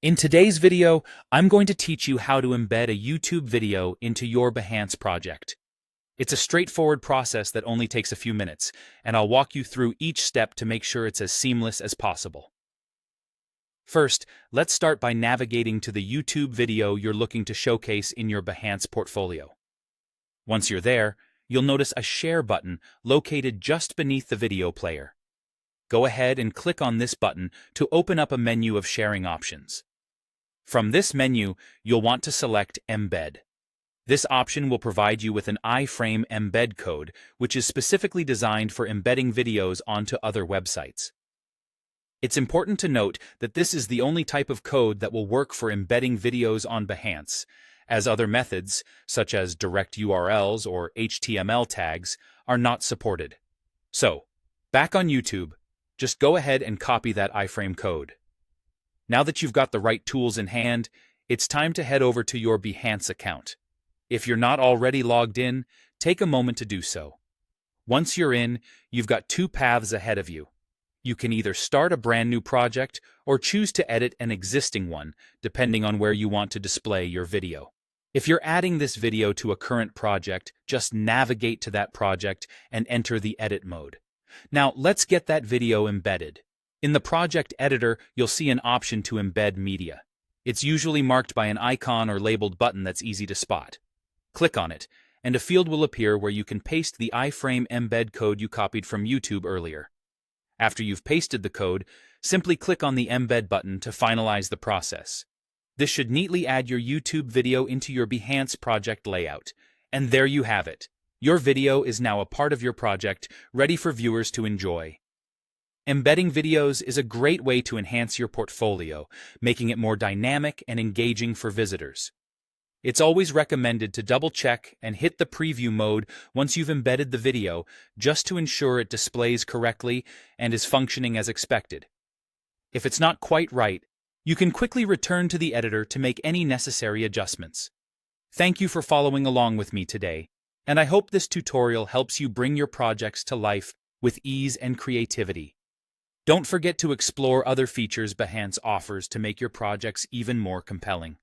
In today's video, I'm going to teach you how to embed a YouTube video into your Behance project. It's a straightforward process that only takes a few minutes, and I'll walk you through each step to make sure it's as seamless as possible. First, let's start by navigating to the YouTube video you're looking to showcase in your Behance portfolio. Once you're there, you'll notice a Share button located just beneath the video player. Go ahead and click on this button to open up a menu of sharing options. From this menu, you'll want to select Embed. This option will provide you with an iframe embed code, which is specifically designed for embedding videos onto other websites. It's important to note that this is the only type of code that will work for embedding videos on Behance, as other methods, such as direct URLs or HTML tags, are not supported. So, back on YouTube, just go ahead and copy that iframe code. Now that you've got the right tools in hand, it's time to head over to your Behance account. If you're not already logged in, take a moment to do so. Once you're in, you've got two paths ahead of you. You can either start a brand new project or choose to edit an existing one, depending on where you want to display your video. If you're adding this video to a current project, just navigate to that project and enter the edit mode. Now, let's get that video embedded. In the project editor, you'll see an option to embed media. It's usually marked by an icon or labeled button that's easy to spot. Click on it, and a field will appear where you can paste the iframe embed code you copied from YouTube earlier. After you've pasted the code, simply click on the Embed button to finalize the process. This should neatly add your YouTube video into your Behance project layout. And there you have it. Your video is now a part of your project, ready for viewers to enjoy. Embedding videos is a great way to enhance your portfolio, making it more dynamic and engaging for visitors. It's always recommended to double-check and hit the preview mode once you've embedded the video, just to ensure it displays correctly and is functioning as expected. If it's not quite right, you can quickly return to the editor to make any necessary adjustments. Thank you for following along with me today, and I hope this tutorial helps you bring your projects to life with ease and creativity. Don't forget to explore other features Behance offers to make your projects even more compelling.